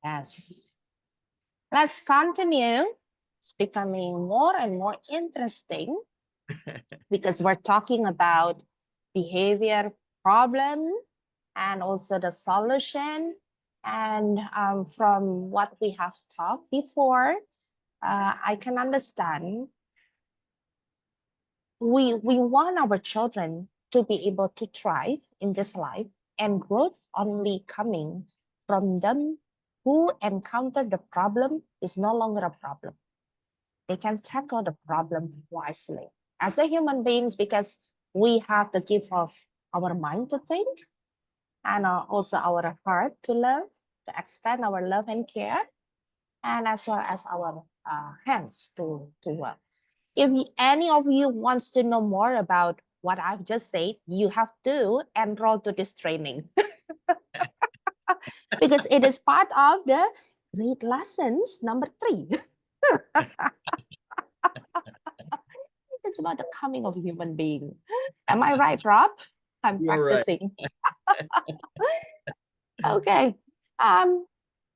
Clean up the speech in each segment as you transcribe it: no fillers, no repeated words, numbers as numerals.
Yes. Let's continue. It's becoming more and more interesting because we're talking about behavior problem and also the solution. And from what we have talked before, I can understand we want our children to be able to thrive in this life, and growth only coming from them who encounter the problem is no longer a problem. They can tackle the problem wisely as a human beings, because we have the gift of our mind to think and also our heart to love, to extend our love and care, and as well as our hands to work. If any of you wants to know more about what I've just said, you have to enroll to this training because it is part of the great lessons number 3. It's about the coming of a human being. Am I right, Rob? I'm You're right. practicing. Okay.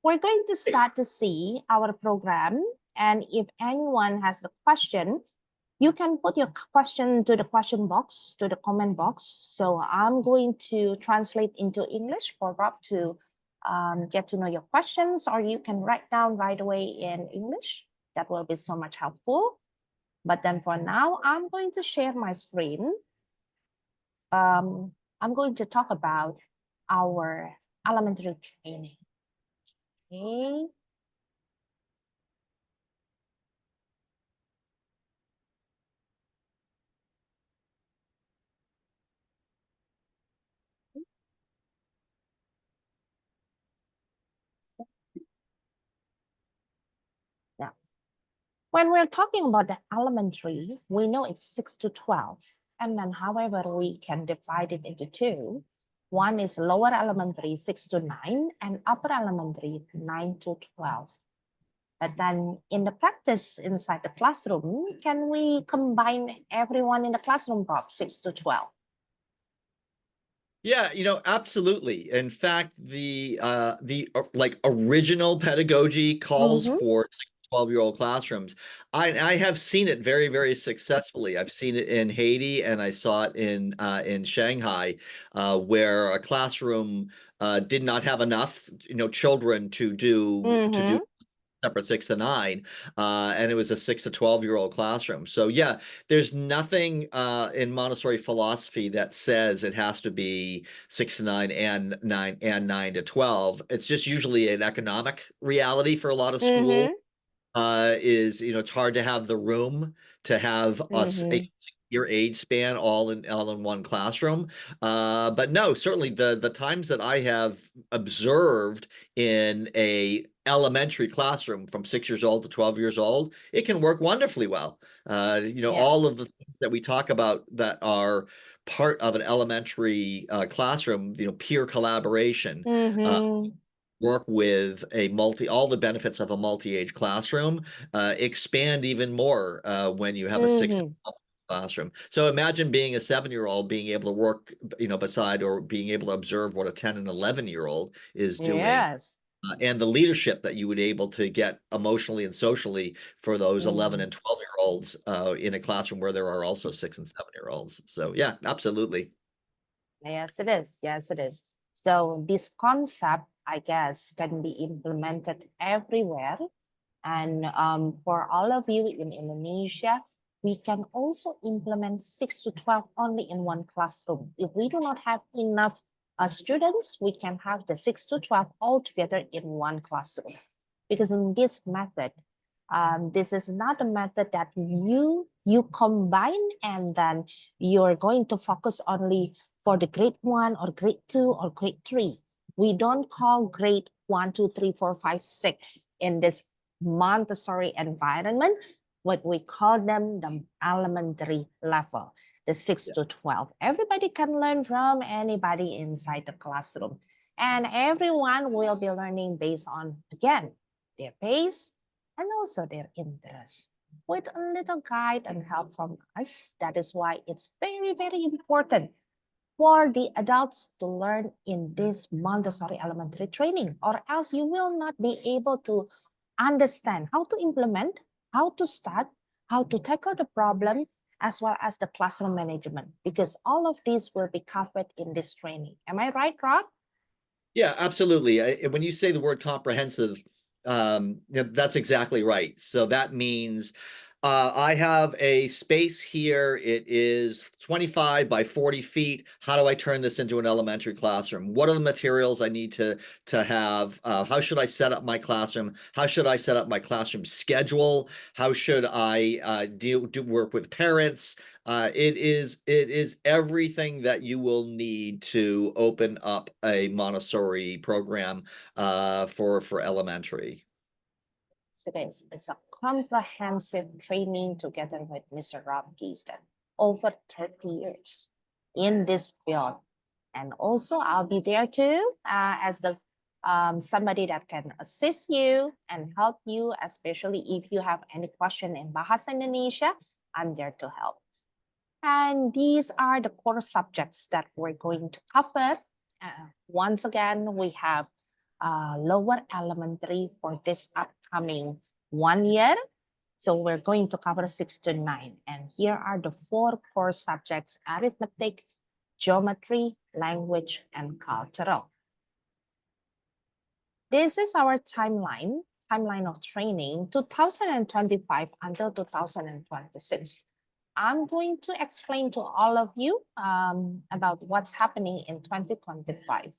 We're going to start to see our program. And if anyone has a question, you can put your question to the question box, to the comment box. So I'm going to translate into English for Rob to get to know your questions, or you can write down right away in English. That will be so much helpful. But then for now, I'm going to share my screen. I'm going to talk about our elementary training. Okay. Yeah. When we're talking about the elementary, we know it's 6 to 12. And then, however, we can divide it into 2. One is lower elementary, 6 to 9, and upper elementary, 9 to 12. But then in the practice inside the classroom, can we combine everyone in the classroom, Rob, 6 to 12? Yeah, absolutely. In fact, the like original pedagogy calls for 12-year-old classrooms. I have seen it very, very successfully. I've seen it in Haiti, and I saw it in Shanghai, where a classroom did not have enough, children to do separate 6 to 9, and it was a 6 to 12-year-old classroom. So yeah, there's nothing in Montessori philosophy that says it has to be 6 to 9 and 9 to 12. It's just usually an economic reality for a lot of schools. It's hard to have the room to have a your age span all in one classroom. But no, certainly the times that I have observed in a elementary classroom from 6 years old to 12 years old, it can work wonderfully well. All of the things that we talk about that are part of an elementary classroom, peer collaboration, work with all the benefits of a multi-age classroom, expand even more when you have a 6 to 12 classroom. So imagine being a 7-year-old being able to work, beside, or being able to observe what a 10 and 11-year-old is doing. Yes. And the leadership that you would able to get emotionally and socially for those 11 and 12-year-olds in a classroom where there are also 6 and 7-year-olds. So yeah, absolutely. Yes, it is. Yes, it is. So this concept, I guess, can be implemented everywhere. And for all of you in Indonesia, we can also implement 6 to 12 only in one classroom. If we do not have enough students, we can have the 6 to 12 all together in one classroom. Because in this method, this is not a method that you combine and then you're going to focus only for the grade 1 or grade 2 or grade 3. We don't call grade 1, 2, 3, 4, 5, 6 in this Montessori environment. What we call them the elementary level, the 6 to 12. Everybody can learn from anybody inside the classroom. And everyone will be learning based on, again, their pace and also their interest, with a little guide and help from us. That is why it's very, very important for the adults to learn in this Montessori elementary training, or else you will not be able to understand how to implement, how to start, how to tackle the problem, as well as the classroom management, because all of these will be covered in this training. Am I right, Rob? Yeah, absolutely. When you say the word comprehensive, that's exactly right. So that means I have a space here. It is 25 by 40 feet. How do I turn this into an elementary classroom? What are the materials I need to have? How should I set up my classroom? How should I set up my classroom schedule? How should I do work with parents? It is everything that you will need to open up a Montessori program for elementary. It is. It's a comprehensive training together with Mr. Rob Geeston, over 30 years in this field. And also, I'll be there too as the somebody that can assist you and help you, especially if you have any question in Bahasa Indonesia. I'm there to help. And these are the core subjects that we're going to cover. Once again, we have lower elementary for this upcoming 1 year. So we're going to cover 6 to 9. And here are the 4 core subjects: arithmetic, geometry, language, and cultural. This is our timeline of training 2025 until 2026. I'm going to explain to all of you about what's happening in 2025.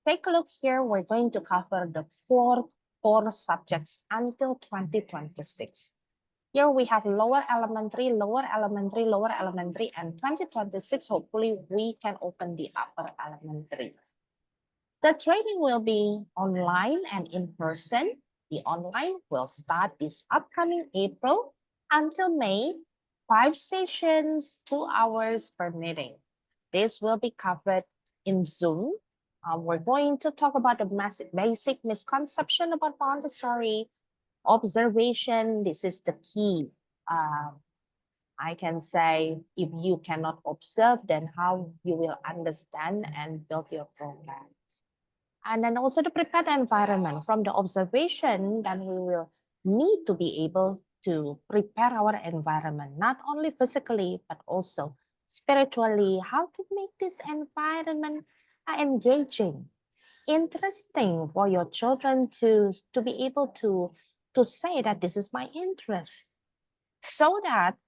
Take a look here. We're going to cover the 4 core subjects until 2026. Here we have lower elementary, lower elementary, lower elementary, and 2026, hopefully we can open the upper elementary. The training will be online and in person. The online will start this upcoming April until May, 5 sessions, 2 hours per meeting. This will be covered in Zoom. We're going to talk about the basic misconception about Montessori, observation. This is the key. I can say if you cannot observe, then how you will understand and build your program. And then also the prepared environment. From the observation, then we will need to be able to prepare our environment, not only physically, but also spiritually. How to make this environment engaging, interesting for your children to be able to say that this is my interest, so that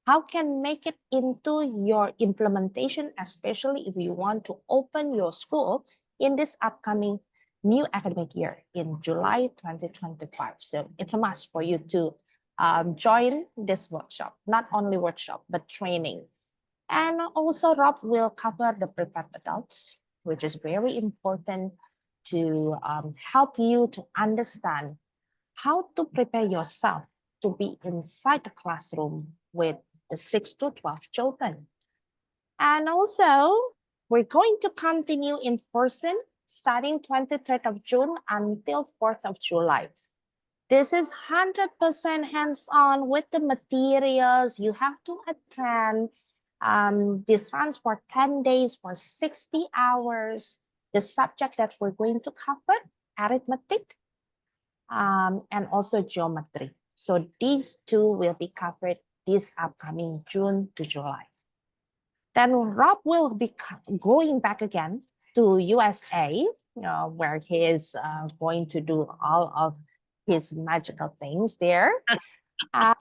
how can make it into your implementation, especially if you want to open your school in this upcoming new academic year in July 2025. So it's a must for you to join this workshop, not only workshop, but training. And also Rob will cover the prepared adults, which is very important to help you to understand how to prepare yourself to be inside the classroom with the 6 to 12 children. And also, we're going to continue in person starting 23rd of June until 4th of July. This is 100% hands-on with the materials. You have to attend. This runs for 10 days for 60 hours. The subject that we're going to cover, arithmetic, and also geometry. So these 2 will be covered this upcoming June to July. Then Rob will be going back again to USA, where he is going to do all of his magical things there. And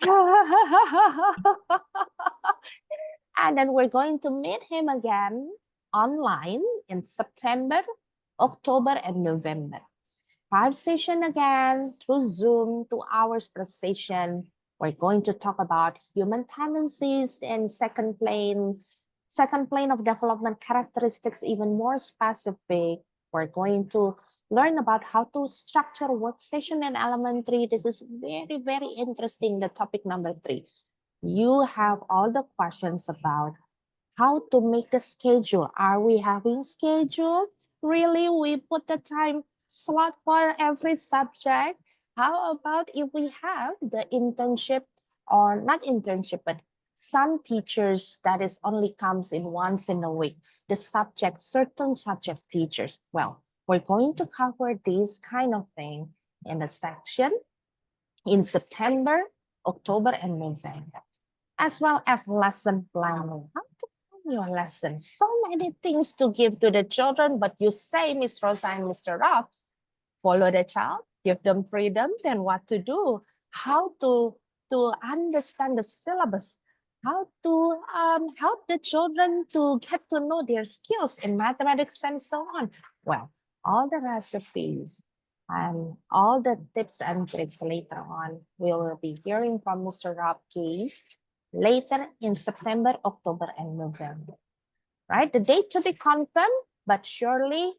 then we're going to meet him again online in September, October, and November. 5 sessions again through Zoom, 2 hours per session. We're going to talk about human tendencies and second plane of development characteristics, even more specific. We're going to learn about how to structure workstation in elementary. This is very, very interesting, the topic number 3. You have all the questions about how to make the schedule. Are we having schedule? Really, we put the time slot for every subject? How about if we have the internship, or not internship, but Some teachers that is only comes in once in a week. The subject, certain subject teachers. Well, we're going to cover this kind of thing in the section in September, October, and November, as well as lesson planning. How to plan your lesson. So many things to give to the children, but you say, Miss Rosa and Mr. Rob, follow the child, give them freedom, then what to do, how to understand the syllabus, how to help the children to get to know their skills in mathematics and so on. Well, all the recipes and all the tips and tricks later on, we will be hearing from Mr. Rob Case later in September, October, and November. Right? The date to be confirmed, but surely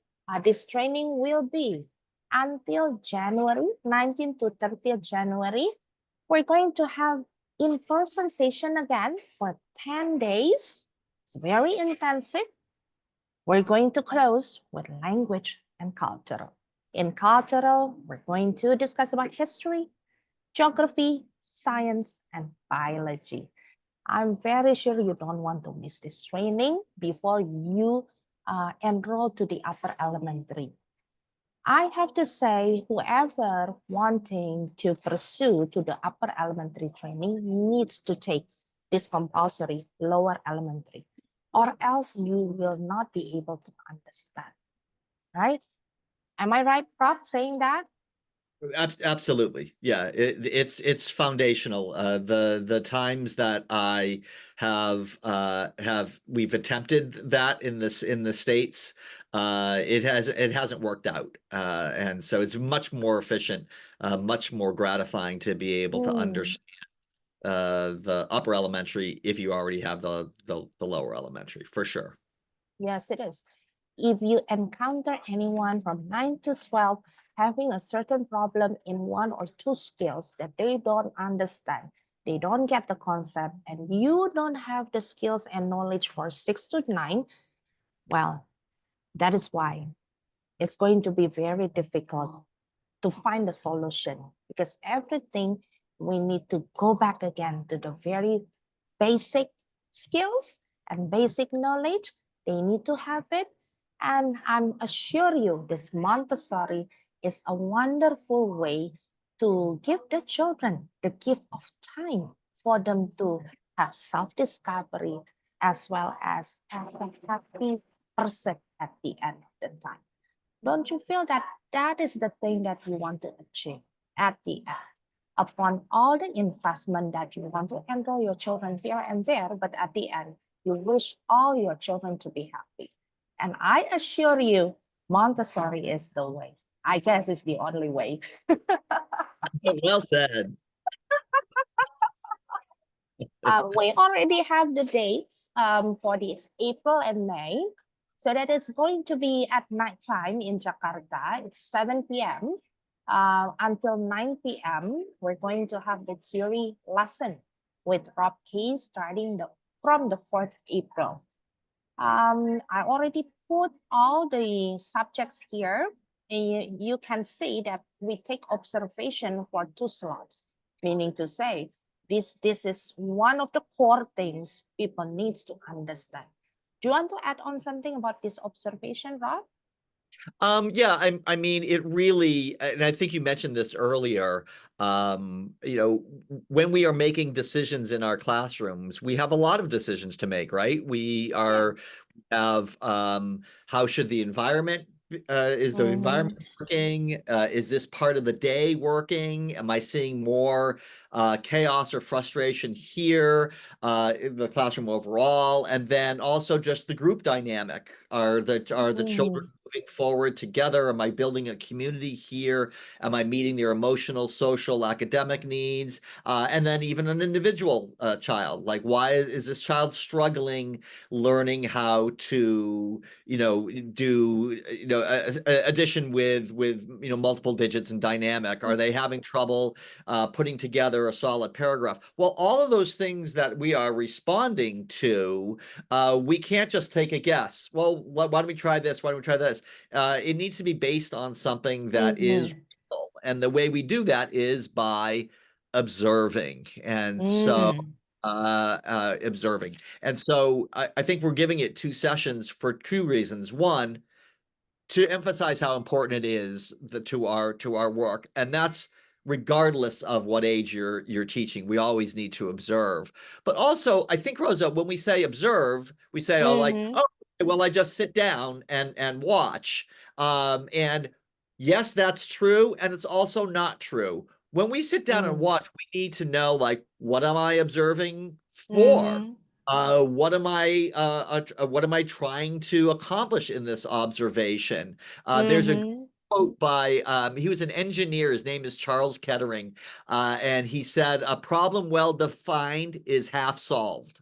this training will be until January 19th to 30th January. We're going to have in-person session again for 10 days. It's very intensive. We're going to close with language and cultural. In cultural, we're going to discuss about history, geography, science, and biology. I'm very sure you don't want to miss this training before you enroll to the upper elementary. I have to say, whoever wanting to pursue to the upper elementary training needs to take this compulsory lower elementary, or else you will not be able to understand, right? Am I right, Rob, saying that? Absolutely. Yeah, it's foundational. The times that I we've attempted that in the States, it hasn't worked out. And so it's much more efficient, much more gratifying to be able to understand the upper elementary if you already have the lower elementary, for sure. Yes, it is. If you encounter anyone from 9 to 12 having a certain problem in one or two skills that they don't understand, they don't get the concept, and you don't have the skills and knowledge for 6 to 9, well, that is why it's going to be very difficult to find a solution, because everything we need to go back again to the very basic skills and basic knowledge. They need to have it. And I'm assure you this Montessori is a wonderful way to give the children the gift of time for them to have self-discovery as well as a happy person at the end of the time. Don't you feel that that is the thing that you want to achieve at the end? Upon all the investment that you want to enroll your children here and there, but at the end, you wish all your children to be happy. And I assure you, Montessori is the way. I guess it's the only way. Well said. We already have the dates for this April and May. So that it's going to be at nighttime in Jakarta. It's 7 p.m. Until 9 p.m. We're going to have the theory lesson with Rob Case starting from the 4th April. I already put all the subjects here. And you can see that we take observation for 2 slots, meaning to say, this is one of the core things people needs to understand. Do you want to add on something about this observation, Rob? Yeah, I mean, it really, and I think you mentioned this earlier, when we are making decisions in our classrooms, we have a lot of decisions to make, right? We have how should the environment is the environment working? Is this part of the day working? Am I seeing more chaos or frustration here in the classroom overall? And then also just the group dynamic. Are the children moving forward together? Am I building a community here? Am I meeting their emotional, social, academic needs? And then even an individual child, like why is this child struggling learning how to do addition with multiple digits and dynamic? Are they having trouble putting together a solid paragraph? Well, all of those things that we are responding to, we can't just take a guess. Well, why don't we try this? Why don't we try this? It needs to be based on something that is real. And the way we do that is by observing. And so observing. And so I think we're giving it 2 sessions for 2 reasons. One, to emphasize how important it is to our work, and that's regardless of what age you're teaching. We always need to observe. But also, I think, Rosa, when we say observe, we say, oh, like, Mm-hmm. oh, well, I just sit down and watch. And yes, that's true, and it's also not true. When we sit down and Mm-hmm. watch, we need to know, like, what am I observing for? Mm-hmm. What am I trying to accomplish in this observation? There's a Mm-hmm. quote by he was an engineer. His name is Charles Kettering, and he said, "A problem well defined is half solved."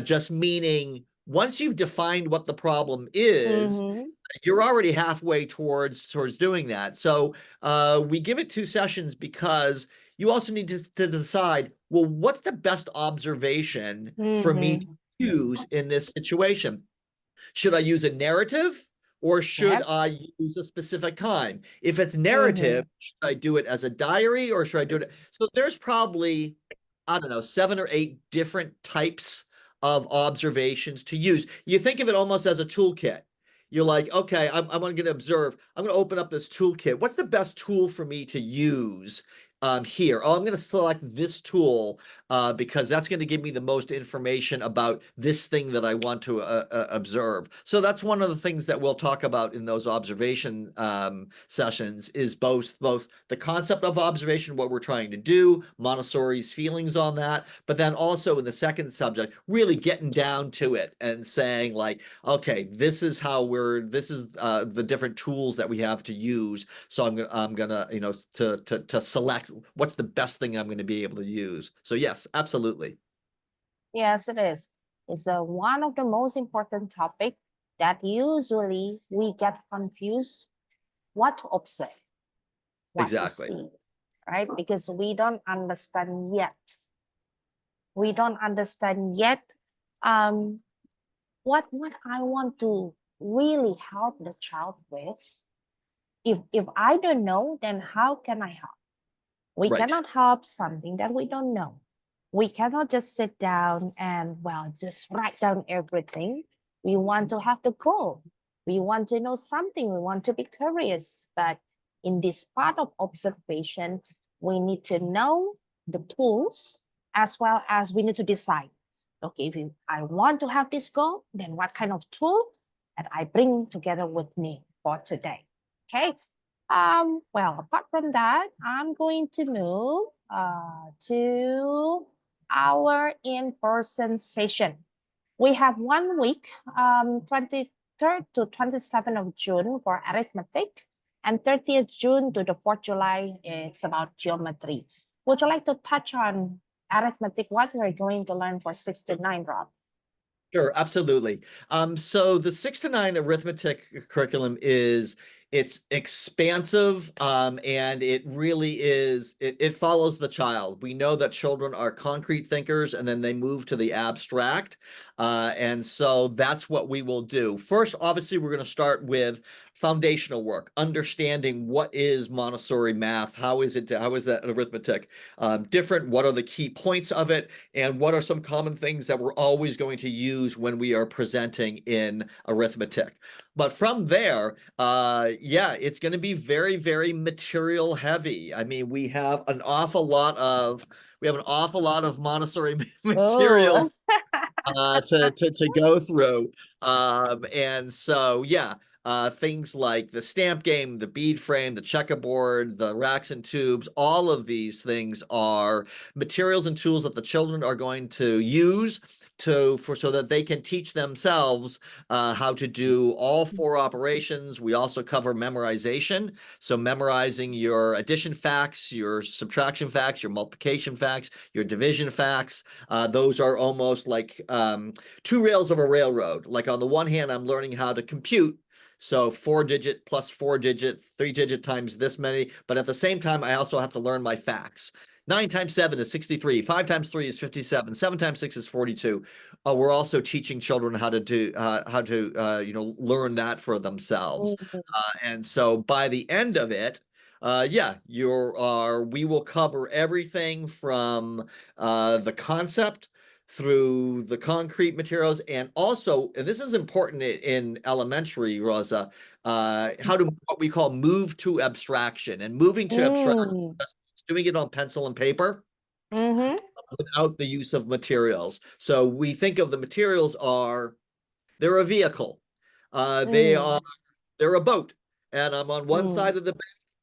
Just meaning once you've defined what the problem is, Mm-hmm. you're already halfway towards doing that. So we give it 2 sessions because you also need to decide, well, what's the best observation for me to Mm-hmm. use in this situation? Should I use a narrative or should Yep. I use a specific time? If it's narrative, Mm-hmm. should I do it as a diary or should I do it? So there's probably, I don't know, 7 or 8 different types of observations to use. You think of it almost as a toolkit. You're like, okay, I'm going to observe. I'm going to open up this toolkit. What's the best tool for me to use here? Oh, I'm going to select this tool because that's going to give me the most information about this thing that I want to observe. So that's one of the things that we'll talk about in those observation sessions is both the concept of observation, what we're trying to do, Montessori's feelings on that, but then also in the second subject, really getting down to it and saying like, okay, this is the different tools that we have to use. So I'm gonna to select what's the best thing I'm going to be able to use. So yes, absolutely. Yes, it is. It's one of the most important topic that usually we get confused what to observe, what to Exactly. see, right? Because we don't understand yet. We don't understand yet um, what I want to really help the child with. If I don't know, then how can I help? We Right. cannot help something that we don't know. We cannot just sit down and, well, just write down everything. We want to have the goal. We want to know something. We want to be curious. But in this part of observation, we need to know the tools as well as we need to decide. Okay, if I want to have this goal, then what kind of tool that I bring together with me for today? Okay, well, apart from that, I'm going to move to our in-person session. We have 1 week, 23rd to 27th of June for arithmetic, and 30th June to the 4th July, it's about geometry. Would you like to touch on arithmetic, what we're going to learn for 6 to 9, Rob? Sure, absolutely. So the 6 to 9 arithmetic curriculum it's expansive, and it really is, it follows the child. We know that children are concrete thinkers and then they move to the abstract. And so that's what we will do. First, obviously, we're going to start with foundational work, understanding what is Montessori math, how is that arithmetic different, what are the key points of it, and what are some common things that we're always going to use when we are presenting in arithmetic. But from there, yeah, it's going to be very, very material heavy. I mean, we have an awful lot of Montessori Oh, material to go through. And so, yeah, things like the stamp game, the bead frame, the checkerboard, the racks and tubes, all of these things are materials and tools that the children are going to use so that they can teach themselves how to do all 4 operations. We also cover memorization. So memorizing your addition facts, your subtraction facts, your multiplication facts, your division facts. Those are almost like 2 rails of a railroad. Like on the one hand, I'm learning how to compute. So 4-digit plus 4-digit, 3-digit times this many. But at the same time, I also have to learn my facts. 9 times 7 is 63. 5 times 3 is 57. 7 times 6 is 42. We're also teaching children how to learn that for themselves. mhm. And so by the end of it, Yeah, we will cover everything from the concept through the concrete materials, and also, and this is important in elementary, Rosa, how to what we call move to abstraction. And moving to abstraction, Mm. that's doing it on pencil and paper Mm-hmm. without the use of materials. So we think of the materials are they're a vehicle. They are Mm. they're a boat, and I'm on one Mm. side of the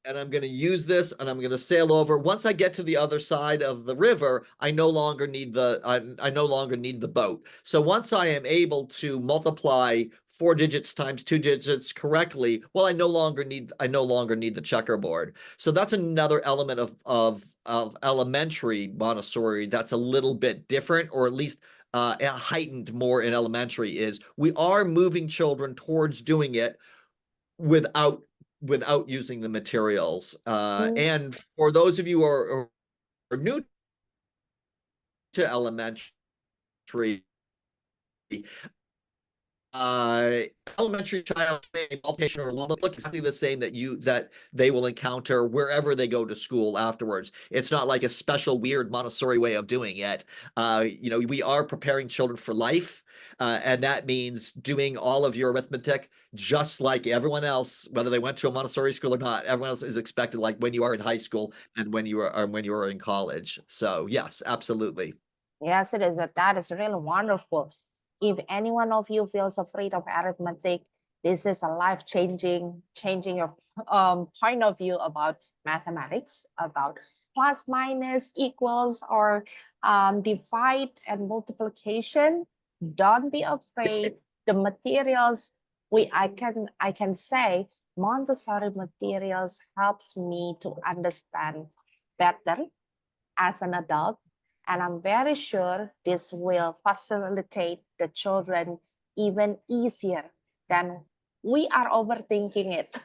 and I'm going to use this and I'm going to sail over. Once I get to the other side of the river, I no longer need I no longer need the boat. So once I am able to multiply 4 digits times 2 digits correctly, well, I no longer need the checkerboard. So that's another element of elementary Montessori that's a little bit different, or at least heightened more in elementary, is we are moving children towards doing it without using the materials. Mm. And for those of you who are new to elementary, uh, elementary child multiplication or look exactly the same that they will encounter wherever they go to school afterwards. It's not like a special weird Montessori way of doing it. We are preparing children for life, and that means doing all of your arithmetic just like everyone else, whether they went to a Montessori school or not. Everyone else is expected, like when you are in high school and when you are in college. So yes, absolutely. Yes, it is. That is really wonderful. If any one of you feels afraid of arithmetic, this is a changing your point of view about mathematics, about plus, minus, equals, or divide and multiplication. Don't be afraid. The materials I can say Montessori materials helps me to understand better as an adult. And I'm very sure this will facilitate the children even easier than we are overthinking it.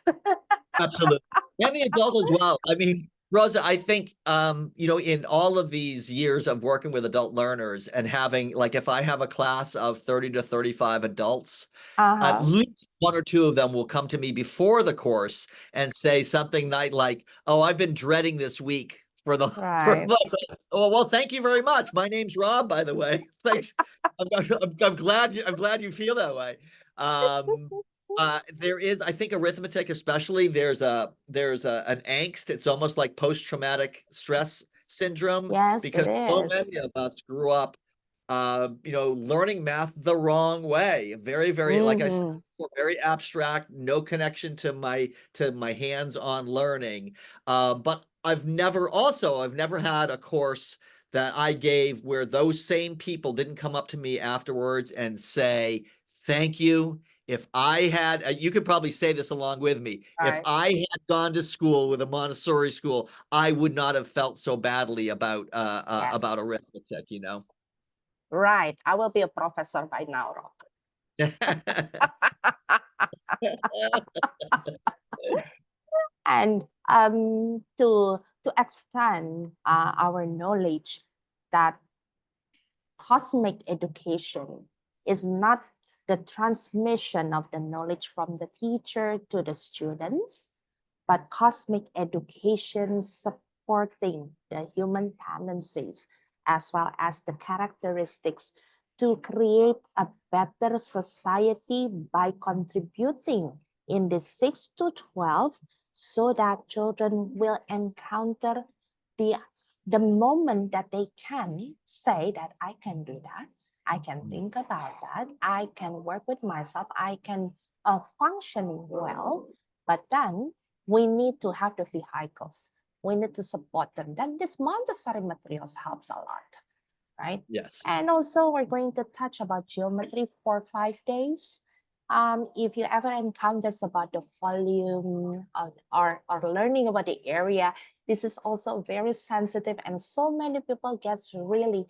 Absolutely. And the adult as well. I mean, Rosa, I think in all of these years of working with adult learners and having, like, if I have a class of 30 to 35 adults, at Uh-huh. least one or two of them will come to me before the course and say something like, "Oh, I've been dreading this week for the for Right. oh, well, thank you very much. My name's Rob, by the way. Thanks. I'm glad you feel that way." Um, there is, I think, arithmetic, especially. There's an angst. It's almost like post-traumatic stress syndrome, Yes, it because so many is. of us grew up, learning math the wrong way. Very, very, like I said, Mm-hmm. very abstract, no connection to my hands-on learning. But I've never had a course that I gave where those same people didn't come up to me afterwards and say, "Thank you. If I had," you could probably say this along with me, "If Right. I had gone to school with a Montessori school, I would not have felt so badly about Yes. arithmetic." Right. I will be a professor by now, Rob. And to extend our knowledge that cosmic education is not the transmission of the knowledge from the teacher to the students, but cosmic education supporting the human tendencies as well as the characteristics to create a better society by contributing in the 6 to 12 so that children will encounter the the moment that they can say that I can do that, I can think about that, I can work with myself, I can functioning well, but then we need to have the vehicles. We need to support them. Then this Montessori materials helps a lot, right? Yes. And also we're going to touch about geometry for 5 days. If you ever encounters about the volume or learning about the area, this is also very sensitive, and so many people gets really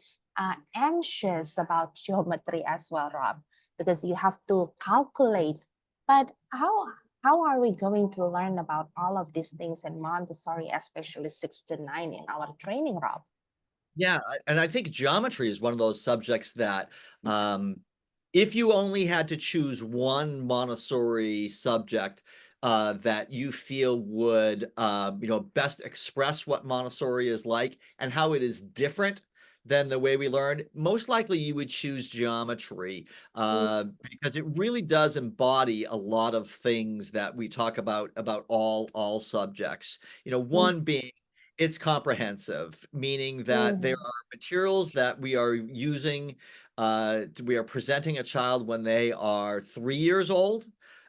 anxious about geometry as well, Rob, because you have to calculate. But how are we going to learn about all of these things in Montessori, especially 6 to 9 in our training, Rob? Yeah, and I think geometry is one of those subjects that, if you only had to choose one Montessori subject, that you feel would best express what Montessori is like and how it is different than the way we learn, most likely you would choose geometry because it really does embody a lot of things that we talk about all subjects. One being it's comprehensive, meaning that there Mhm. are materials that we are using, we are presenting a child when they are 3 years old,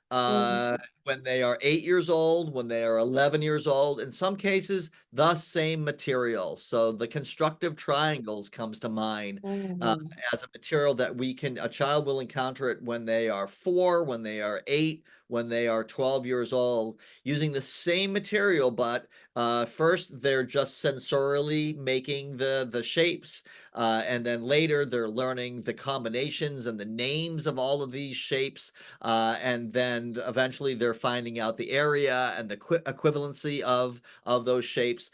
uh, Mhm. when they are 8 years old, when they are 11 years old, in some cases, the same material. So the constructive triangles comes to mind Mhm. as a material that a child will encounter it when they are 4, when they are 8, when they are 12 years old, using the same material, but first they're just sensorially making the shapes, and then later they're learning the combinations and the names of all of these shapes, and then eventually they're finding out the area and the equivalency of those shapes.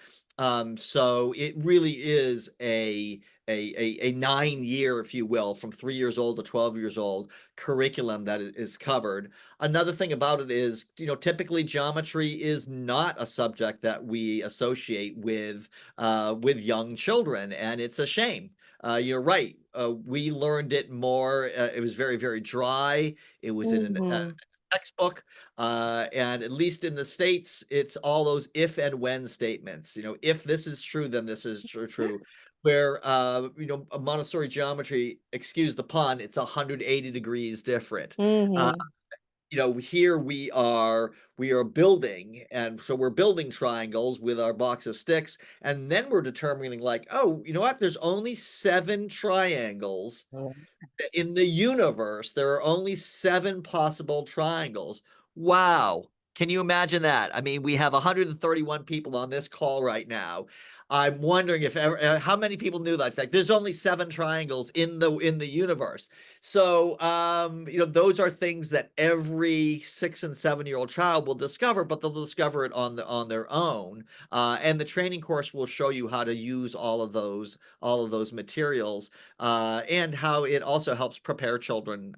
So it really is a 9 year, if you will, from 3 years old to 12 years old curriculum that is covered. Another thing about it is, typically geometry is not a subject that we associate with young children, and it's a shame. You're right. We learned it more. It was very, very dry. It was in a Mhm. textbook, and at least in the States, it's all those if and when statements. If this is true, then this is true. Where a Montessori geometry, excuse the pun, it's 180 degrees different. Uh, Mhm. Here we are building, and so we're building triangles with our box of sticks, and then we're determining like, oh, you know what? There's only 7 triangles Mhm. in the universe. There are only 7 possible triangles. Wow. Can you imagine that? I mean, we have 131 people on this call right now. I'm wondering if how many people knew that fact. There's only 7 triangles in the universe. So, those are things that every 6 and 7-year-old child will discover, but they'll discover it on their own. And the training course will show you how to use all of those materials, and how it also helps prepare children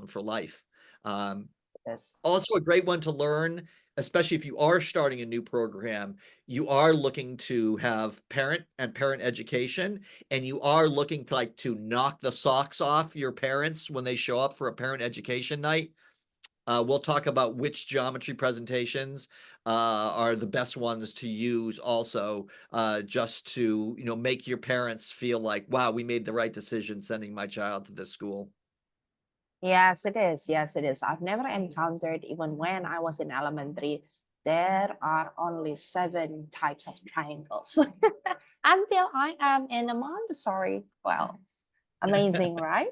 for life. Um, Yes. Also a great one to learn, especially if you are starting a new program, you are looking to have parent education, and you are looking to knock the socks off your parents when they show up for a parent education night. We'll talk about which geometry presentations are the best ones to use also, just to, make your parents feel like, wow, we made the right decision sending my child to this school. Yes, it is. Yes, it is. I've never encountered, even when I was in elementary, there are only 7 types of triangles until I am in a Montessori. Well, amazing, right?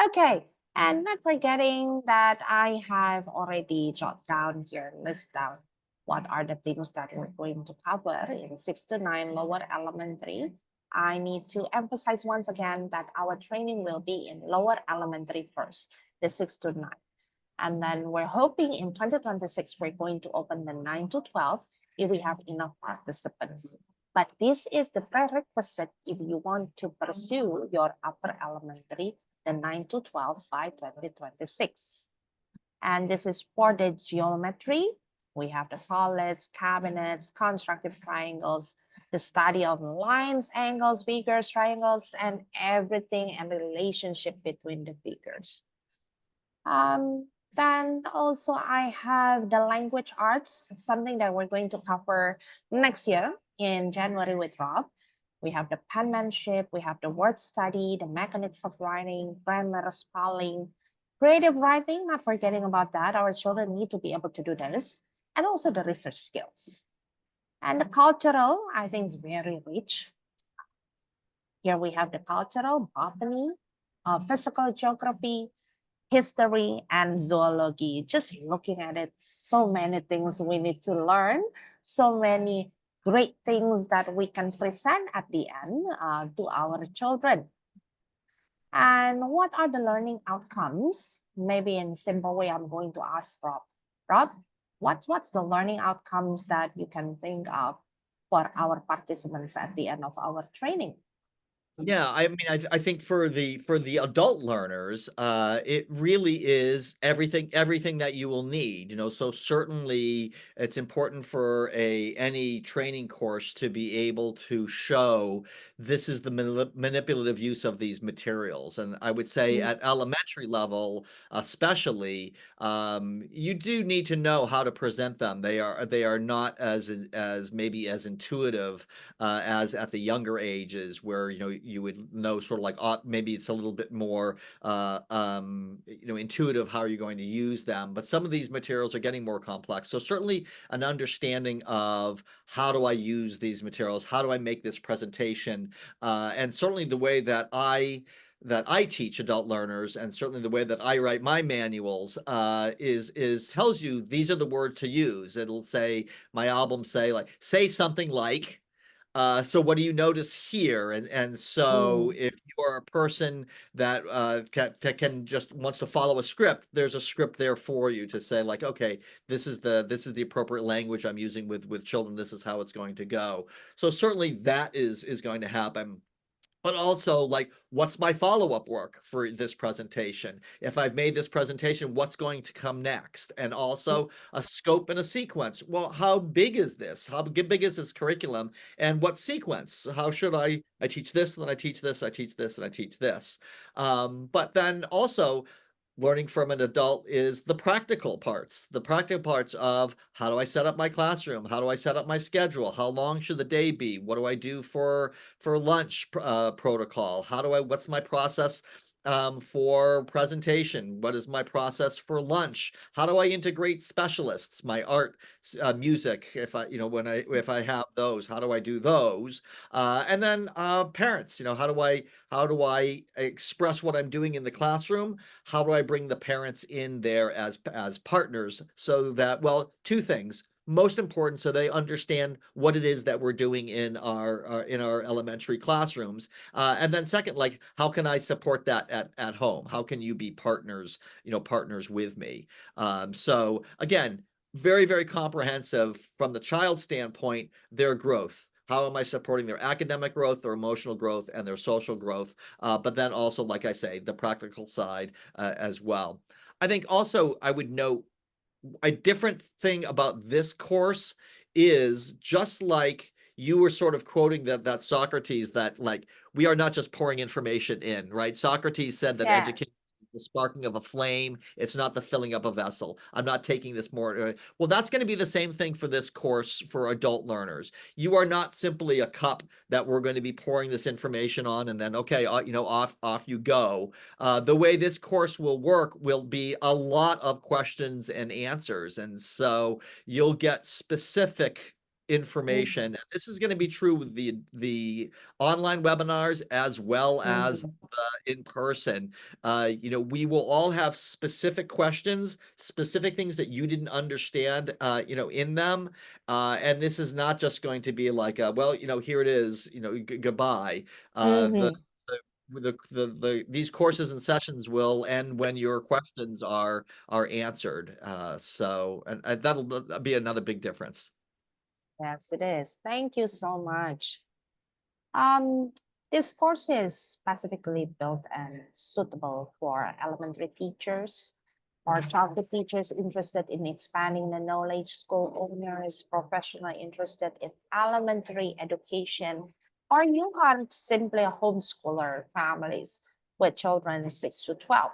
Okay. And not forgetting that I have already jot down here, list down what are the things that we're going to cover in 6 to 9 lower elementary. I need to emphasize once again that our training will be in lower elementary first, the 6 to 9. And then we're hoping in 2026, we're going to open the 9 to 12 if we have enough participants. But this is the prerequisite if you want to pursue your upper elementary, the 9 to 12 by 2026. And this is for the geometry. We have the solids, cabinets, constructive triangles, the study of lines, angles, figures, triangles, and everything and the relationship between the figures. Then also I have the language arts, something that we're going to cover next year in January with Rob. We have the penmanship, we have the word study, the mechanics of writing, grammar, spelling, creative writing, not forgetting about that. Our children need to be able to do this, and also the research skills. And the cultural, I think, is very rich. Here we have the cultural, botany, physical geography, history, and zoology. Just looking at it, so many things we need to learn, so many great things that we can present at the end to our children. And what are the learning outcomes? Maybe in simple way, I'm going to ask Rob. Rob, what's the learning outcomes that you can think of for our participants at the end of our training? Yeah, I mean, I think for the adult learners, it really is everything that you will need. So certainly it's important for a any training course to be able to show this is the manipulative use of these materials. And I would say Mm, at elementary level, especially, you do need to know how to present them. They are not as maybe as intuitive as at the younger ages where you would know sort of like maybe it's a little bit more intuitive how you're going to use them, but some of these materials are getting more complex, so certainly an understanding of how do I use these materials, how do I make this presentation, and certainly the way that I teach adult learners, and certainly the way that I write my manuals, is tells you these are the words to use. It'll say, my albums say, like, say something like, so what do you notice here? And so mm, if you are a person that can just wants to follow a script, there's a script there for you to say, like, okay, this is the appropriate language I'm using with children. This is how it's going to go. So certainly that is going to happen. But also, like, what's my follow-up work for this presentation? If I've made this presentation, what's going to come next? And mm, also a scope and a sequence. Well, how big is this? How big is this curriculum? And what sequence? How should I teach this, and then I teach this, I teach this, and I teach this. But then also learning from an adult is the practical parts of how do I set up my classroom, how do I set up my schedule, how long should the day be, what do I do for lunch protocol, what's my process for presentation, what is my process for lunch, how do I integrate specialists, my art, music, if I when I if I have those, how do I do those, and then parents, how do I express what I'm doing in the classroom, how do I bring the parents in there as partners, so that, well, two things. Most important, so they understand what it is that we're doing in our elementary classrooms, and then second, like, how can I support that at home? How can you be partners with me? So again, very, very comprehensive from the child standpoint, their growth. How am I supporting their academic growth, their emotional growth, and their social growth? But then also, like I say, the practical side as well. I think also I would note a different thing about this course is, just like you were sort of quoting that Socrates, that, like, we are not just pouring information in, right? Socrates said that yeah. education is the sparking of a flame. It's not the filling up a vessel. I'm not taking this more. Well, that's going to be the same thing for this course for adult learners. You are not simply a cup that we're going to be pouring this information on and then, okay, off you go. The way this course will work will be a lot of questions and answers. And so you'll get specific Mm, information. This is going to be true with the online webinars as well as mm, in person. We will all have specific questions, specific things that you didn't understand, in them. And this is not just going to be like, well, here it is, goodbye. The mhm. these courses and sessions will end when your questions are answered. And that'll be another big difference. Yes, it is. Thank you so much. Um, this course is specifically built and suitable for elementary teachers or childhood teachers interested in expanding the knowledge, school owners, professional interested in elementary education, or you are simply a homeschooler families with children 6 to 12.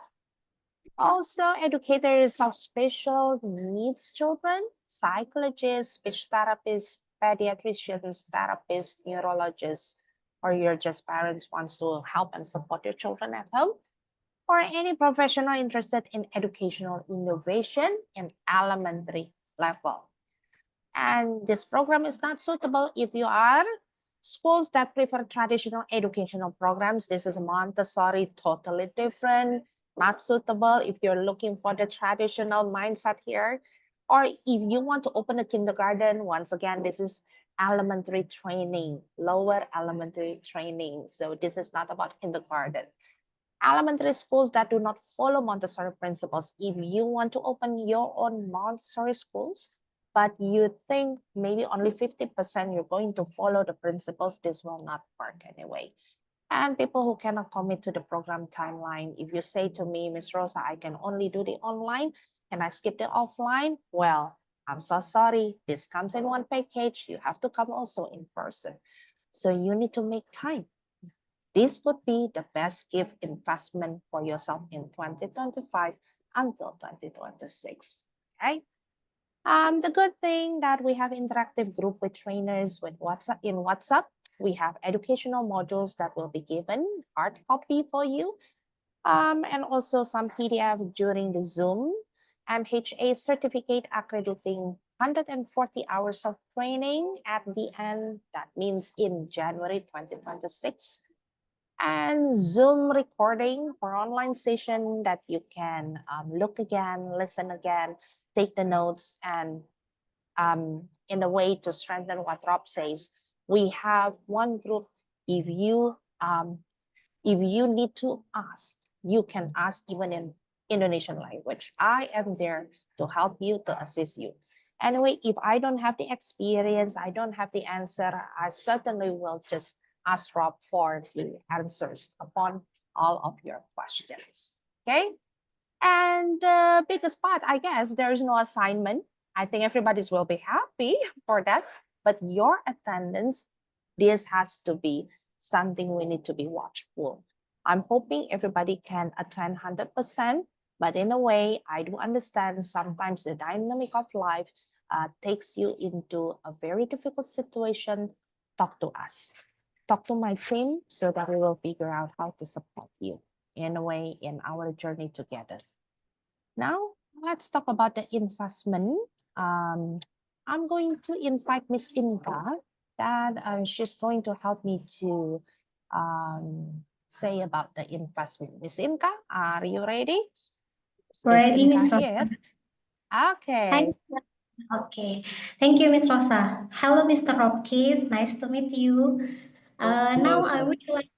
Also, educators of special needs children, psychologists, speech therapists, pediatricians, therapists, neurologists, or you're just parents wants to help and support your children at home, or any professional interested in educational innovation in elementary level. And this program is not suitable if you are schools that prefer traditional educational programs. This is Montessori, totally different, not suitable if you're looking for the traditional mindset here. Or if you want to open a kindergarten, once again, this is elementary training, lower elementary training. So this is not about kindergarten. Elementary schools that do not follow Montessori principles, if you want to open your own Montessori schools, but you think maybe only 50% you're going to follow the principles, this will not work anyway. And people who cannot commit to the program timeline, if you say to me, Miss Rosa, I can only do the online, can I skip the offline? Well, I'm so sorry. This comes in one package. You have to come also in person. So you need to make time. This would be the best gift investment for yourself in 2025 until 2026. Right? The good thing that we have interactive group with trainers with WhatsApp in WhatsApp. We have educational modules that will be given hard copy for you, and also some PDF during the Zoom. MHA certificate accrediting 140 hours of training at the end. That means in January 2026. And Zoom recording for online session that you can look again, listen again, take the notes, and in a way to strengthen what Rob says, we have one group. If you need to ask, you can ask even in Indonesian language. I am there to help you, to assist you. Anyway, if I don't have the experience, I don't have the answer, I certainly will just ask Rob for the answers upon all of your questions. Okay. And the biggest part, I guess, there is no assignment. I think everybody's will be happy for that. But your attendance, this has to be something we need to be watchful. I'm hoping everybody can attend 100%, but in a way, I do understand sometimes the dynamic of life takes you into a very difficult situation. Talk to us. Talk to my team so that we will figure out how to support you in a way in our journey together. Now, let's talk about the investment. I'm going to invite Miss Inka that she's going to help me to say about the investment. Miss Inka, are you ready? Is Miss Ready, Inka Miss Rosa. here? Okay. Hi. Okay. Thank you, Miss Rosa. Hello, Mr. Robkis. Nice to meet you. Now I would like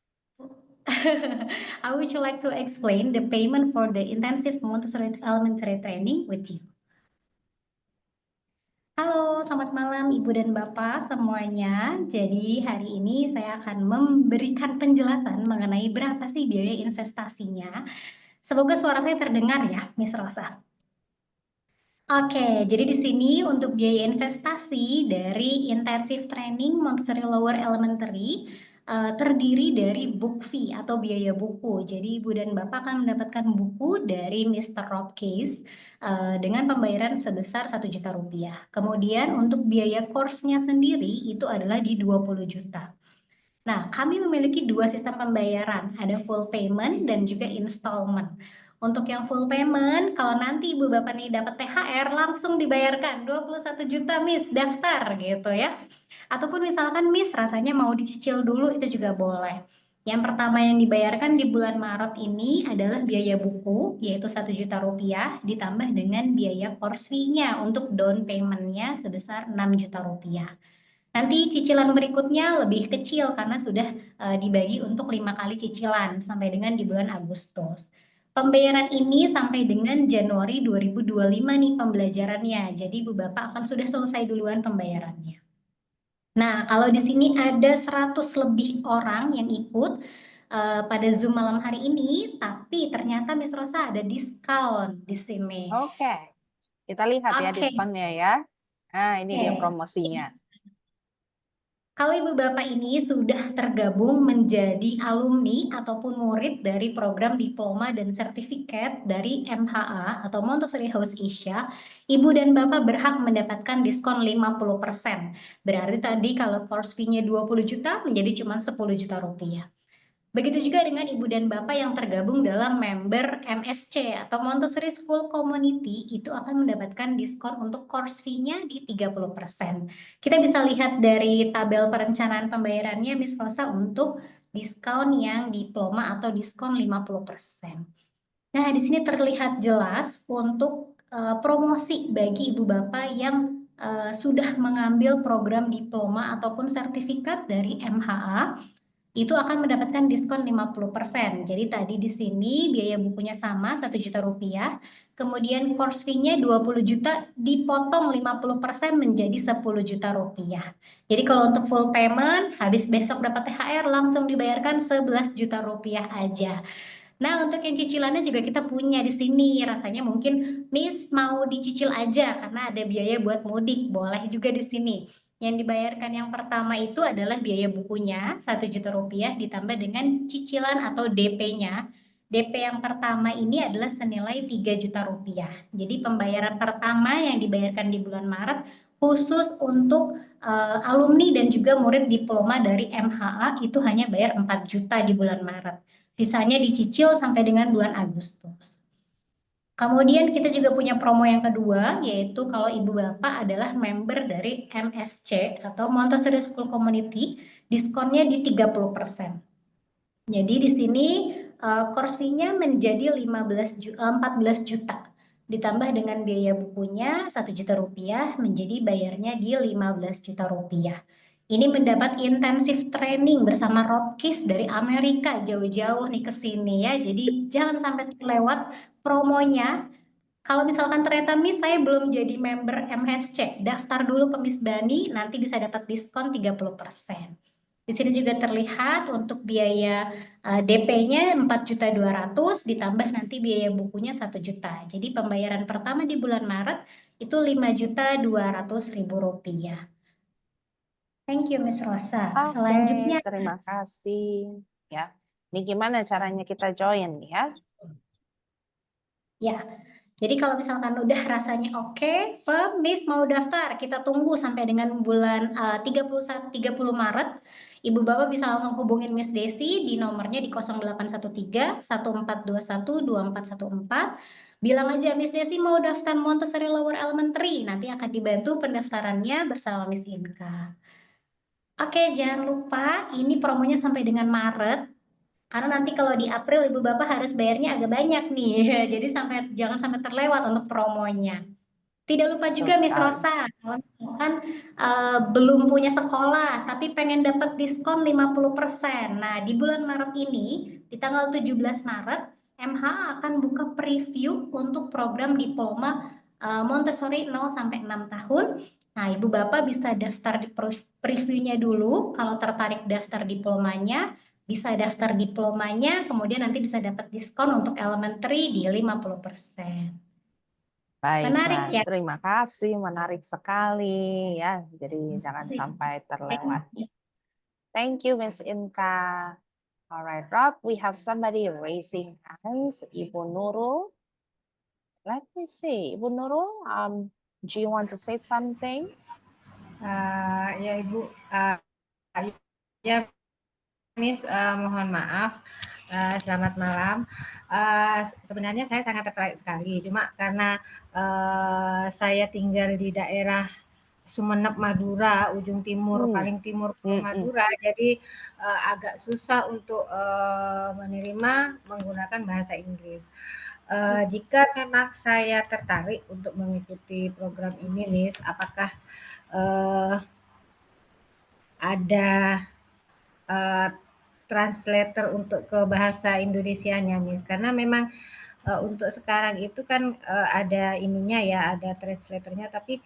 I would like to explain the payment for the intensive Montessori elementary training with you. Halo, selamat malam Ibu dan Bapak semuanya. Jadi hari ini saya akan memberikan penjelasan mengenai berapa sih biaya investasinya. Semoga suara saya terdengar ya, Miss Rosa. Oke, jadi di sini untuk biaya investasi dari intensive training Montessori Lower Elementary terdiri dari book fee atau biaya buku. Jadi Ibu dan Bapak akan mendapatkan buku dari Mr. Rob Case dengan pembayaran sebesar 1 juta rupiah. Kemudian untuk biaya course-nya sendiri itu adalah di 20 juta. Nah, kami memiliki dua sistem pembayaran, ada full payment dan juga installment. Untuk yang full payment, kalau nanti Ibu Bapak nih dapat THR, langsung dibayarkan 21 juta Miss, daftar gitu ya. Ataupun misalkan Miss rasanya mau dicicil dulu, itu juga boleh. Yang pertama yang dibayarkan di bulan Maret ini adalah biaya buku, yaitu 1 juta rupiah, ditambah dengan biaya course fee-nya untuk down payment-nya sebesar 6 juta rupiah. Nanti cicilan berikutnya lebih kecil karena sudah dibagi untuk 5 kali cicilan sampai dengan di bulan Agustus. Pembayaran ini sampai dengan Januari 2025 nih pembelajarannya. Jadi Ibu Bapak akan sudah selesai duluan pembayarannya. Nah, kalau di sini ada 100 lebih orang yang ikut pada Zoom malam hari ini, tapi ternyata Miss Rosa ada diskon di sini. Oke. Kita lihat ya diskonnya ya. Nah, ini dia promosinya. Kalau Ibu Bapak ini sudah tergabung menjadi alumni ataupun murid dari program diploma dan sertifikat dari MHA atau Montessori House Asia, Ibu dan Bapak berhak mendapatkan diskon 50%. Berarti tadi kalau course fee-nya 20 juta menjadi cuma 10 juta rupiah. Begitu juga dengan Ibu dan Bapak yang tergabung dalam member MSC atau Montessori School Community, itu akan mendapatkan diskon untuk course fee-nya di 30%. Kita bisa lihat dari tabel perencanaan pembayarannya, Miss Rosa, untuk diskon yang diploma atau diskon 50%. Nah, di sini terlihat jelas untuk promosi bagi Ibu Bapak yang sudah mengambil program diploma ataupun sertifikat dari MHA. itu akan mendapatkan diskon 50%. Jadi tadi di sini biaya bukunya sama 1 juta rupiah, kemudian course fee-nya 20 juta dipotong 50% menjadi 10 juta rupiah. Jadi kalau untuk full payment, habis besok dapat THR langsung dibayarkan 11 juta rupiah aja. Nah, untuk yang cicilannya juga kita punya di sini. Rasanya mungkin Miss mau dicicil aja karena ada biaya buat mudik. Boleh juga di sini. Yang dibayarkan yang pertama itu adalah biaya bukunya 1 juta rupiah ditambah dengan cicilan atau DP-nya. DP yang pertama ini adalah senilai 3 juta rupiah. Jadi pembayaran pertama yang dibayarkan di bulan Maret khusus untuk alumni dan juga murid diploma dari MHA itu hanya bayar 4 juta di bulan Maret. Sisanya dicicil sampai dengan bulan Agustus. Kemudian kita juga punya promo yang kedua, yaitu kalau ibu bapak adalah member dari MSC atau Montessori School Community, diskonnya di 30%. Jadi di sini course fee-nya menjadi 14 juta. Ditambah dengan biaya bukunya 1 juta rupiah, menjadi bayarnya di 15 juta rupiah. Ini mendapat intensif training bersama Rotkis dari Amerika, jauh-jauh nih ke sini ya. Jadi jangan sampai terlewat promonya. Kalau misalkan ternyata Miss saya belum jadi member MSC, daftar dulu ke Miss Bani, nanti bisa dapat diskon 30%. Di sini juga terlihat untuk biaya DP-nya 4.200.000 ditambah nanti biaya bukunya 1 juta. Jadi pembayaran pertama di bulan Maret itu 5.200.000 rupiah. Thank you, Miss Rosa. Oke, Selanjutnya, terima kasih. Ya, ini gimana caranya kita join ya? ya. Jadi kalau misalkan udah rasanya oke, firm, Miss mau daftar, kita tunggu sampai dengan bulan 30 Maret. Ibu Bapak bisa langsung hubungin Miss Desi di nomornya di 0813 1421 2414. Bilang aja Miss Desi mau daftar Montessori Lower Elementary, nanti akan dibantu pendaftarannya bersama Miss Inka. Oke, jangan lupa ini promonya sampai dengan Maret. Karena nanti kalau di April Ibu Bapak harus bayarnya agak banyak nih. Jadi jangan sampai terlewat untuk promonya. Tidak lupa Betul juga Miss sekali. Rosa, kalau misalkan belum punya sekolah tapi pengen dapat diskon 50%. Nah, di bulan Maret ini, di tanggal 17 Maret, MH akan buka preview untuk program diploma Montessori 0 sampai 6 tahun. Nah, Ibu Bapak bisa daftar di previewnya dulu. Kalau tertarik daftar diplomanya, bisa daftar diplomanya, kemudian nanti bisa dapat diskon untuk elementary di 50%. Menarik Baiklah, ya. terima kasih. Menarik sekali ya. Jadi jangan sampai terlewati. Thank you, Miss Inka. All right, Rob, we have somebody raising hands. Ibu Nurul. Let me see. Ibu Nurul, do you want to say something? Ya Ibu, ya Miss, mohon maaf. Selamat malam. Sebenarnya saya sangat tertarik sekali, cuma karena saya tinggal di daerah Sumeneb, Madura, ujung timur, paling timur Madura, jadi agak susah untuk menerima menggunakan bahasa Inggris. Jika memang saya tertarik untuk mengikuti program ini, Miss, apakah ada translator untuk ke bahasa Indonesianya, Miss? Karena memang untuk sekarang itu kan ada ininya ya, ada translatornya, tapi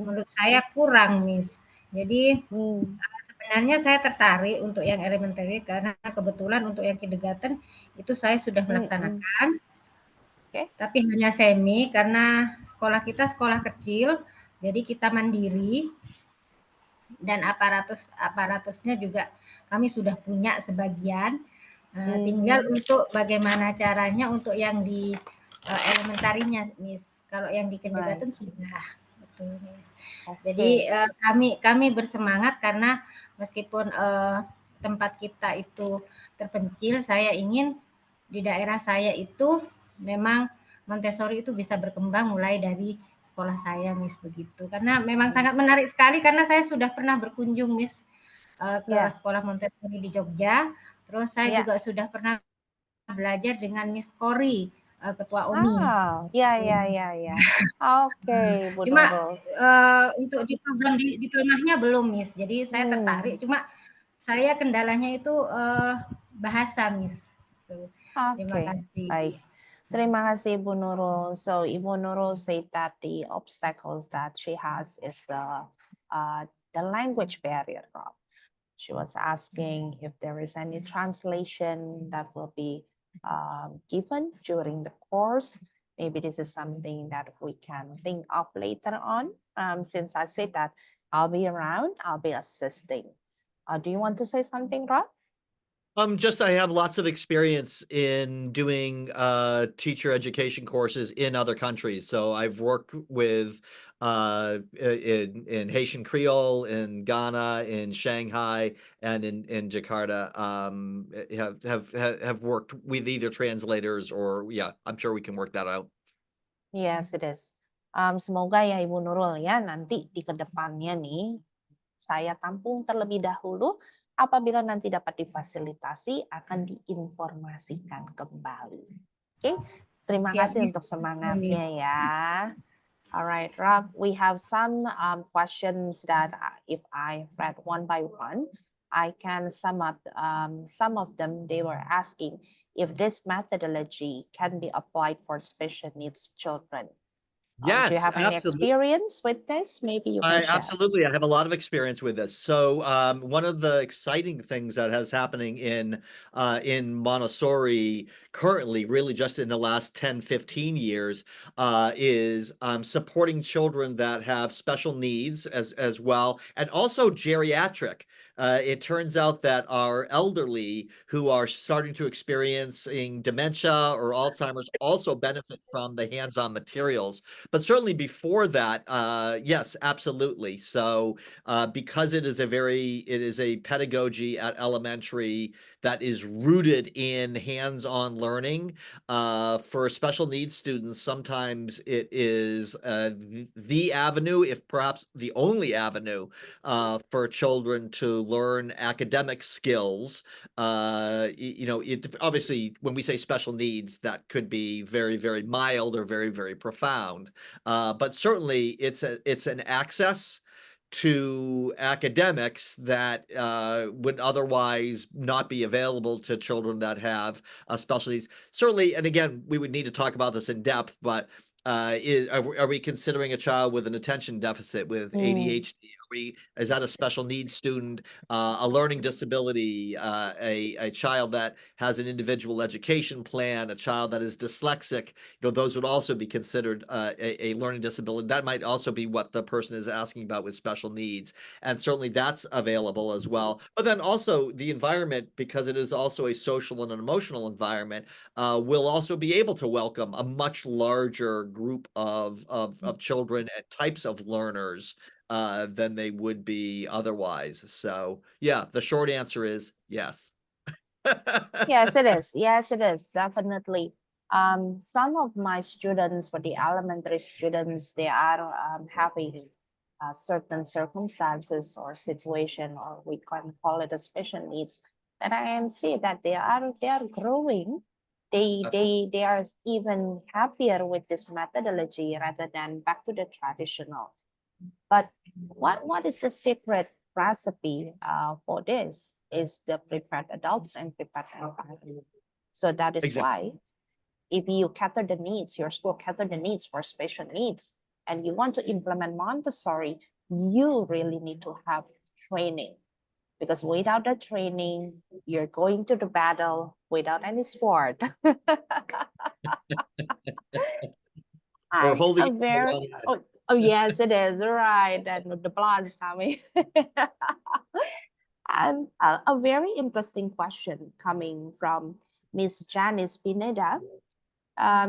menurut saya kurang, Miss. Jadi sebenarnya saya tertarik untuk yang elementary karena kebetulan untuk yang kindergarten itu saya sudah melaksanakan. Tapi hanya semi karena sekolah kita sekolah kecil, jadi kita mandiri dan aparatusnya juga kami sudah punya sebagian. Tinggal untuk bagaimana caranya untuk yang di elementarinya, Miss. Kalau yang di kindergarten sudah. Betul, Miss. Jadi kami bersemangat karena meskipun tempat kita itu terpencil, saya ingin di daerah saya itu memang Montessori itu bisa berkembang mulai dari sekolah saya, Miss, begitu. Karena memang sangat menarik sekali karena saya sudah pernah berkunjung, Miss, ke sekolah Montessori di Jogja. Terus saya juga sudah pernah belajar dengan Miss Kori, ketua OMI. Ya. Oke, Bu Cuma Nurul. untuk di program diplomanya belum, Miss. Jadi saya tertarik. Cuma Saya kendalanya itu bahasa, Miss. Tuh. Terima Okay, kasih. baik. Terima kasih Ibu Nurul. So Ibu Nurul said that the obstacles that she has is the language barrier. Rob. She was asking if there is any translation that will be given during the course. Maybe this is something that we can think of later on. Since I said that I'll be around, I'll be assisting. Do you want to say something, Rob? Just I have lots of experience in doing teacher education courses in other countries. So I've worked with in Haitian Creole, in Ghana, in Shanghai, and in Jakarta. Have worked with either translators or yeah, I'm sure we can work that out. Yes, it is. Semoga ya Ibu Nurul ya nanti di kedepannya nih saya tampung terlebih dahulu. Apabila nanti dapat difasilitasi akan diinformasikan kembali. Oke, terima Siap, kasih Miss. untuk semangatnya ya. Alright, Rob, we have some questions that if I read one by one, I can sum up some of them. They were asking if this methodology can be applied for special needs children. Do you Yes, have any absolutely. experience with this? Maybe you can share. Absolutely. I have a lot of experience with this. So one of the exciting things that has happening in Montessori currently, really just in the last 10, 15 years, is supporting children that have special needs as well, and also geriatric. It turns out that our elderly who are starting to experiencing dementia or Alzheimer's also benefit from the hands-on materials. But certainly before that, yes, absolutely. So because it is a pedagogy at elementary that is rooted in hands-on learning, for special needs students, sometimes it is the avenue, if perhaps the only avenue, for children to learn academic skills. It obviously, when we say special needs, that could be very, very mild or very, very profound. But certainly it's an access to academics that would otherwise not be available to children that have special needs. Certainly, and again, we would need to talk about this in depth, but are we considering a child with an attention deficit, with ADHD? Is that a special needs student, a learning disability, a child that has an individual education plan, a child that is dyslexic? Those would also be considered a learning disability. That might also be what the person is asking about with special needs. And certainly that's available as well. But then also the environment, because it is also a social and an emotional environment, will also be able to welcome a much larger group of children and types of learners than they would be otherwise. So yeah, the short answer is yes. Yes, it is. Yes, it is. Definitely. Some of my students, for the elementary students, they are having certain circumstances or situation, or we can call it a special needs. And I can see that they are growing. They are even happier with this methodology rather than back to the traditional. But what is the secret recipe for this? Is the prepared adults and prepared adults. So that is Exactly. why if you cater the needs, your school cater the needs for special needs, and you want to implement Montessori, you really need to have training. Because without the training, you're going to the battle without any sport. Or I'm holding a very oh yes, it is right, and the blood's coming. And a very interesting question coming from Miss Janice Pineda. I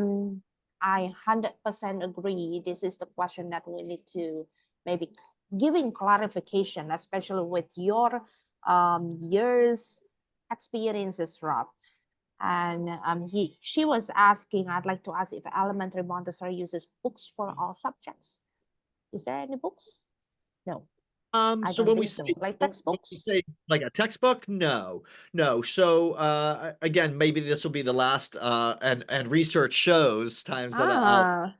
100% agree. This is the question that we need to maybe giving clarification, especially with your years experiences, Rob. And she was asking, I'd like to ask if elementary Montessori uses books for all subjects. Is there any books? No. I So don't when we think so. say Like when we textbooks? say like a textbook, no. So again, maybe this will be the last and research shows times that I'll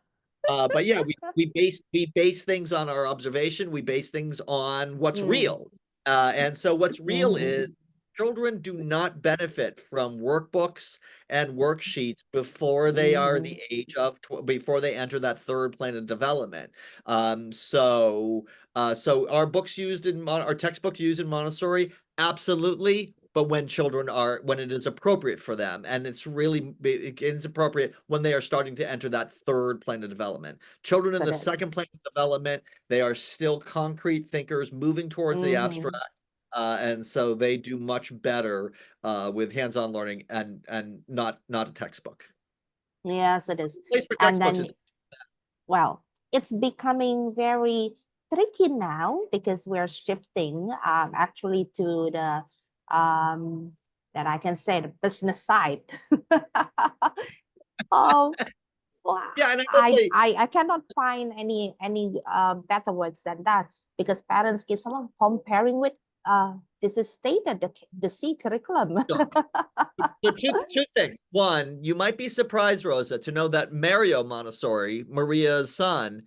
Ah, but yeah, we base things on our observation. We base things on what's real. And so what's real Mhm. is children do not benefit from workbooks and worksheets before they are the age of before they enter that third plane of development. So are books used in are textbooks used in Montessori? Absolutely. But when it is appropriate for them, and it's appropriate when they are starting to enter that third plane of development. Children in So the this. second plane of development, they are still concrete thinkers moving towards the abstract. And so they do much better with hands-on learning and not a textbook. Yes, it is. Place for And textbooks, then, well, it's becoming very tricky now because we're shifting actually to the that I can say the business side. Oh, well, yeah, and I will say, I cannot find any better words than that because parents keep someone comparing with this is stated the C curriculum. so two things. One, you might be surprised, Rosa, to know that Mario Montessori, Maria's son,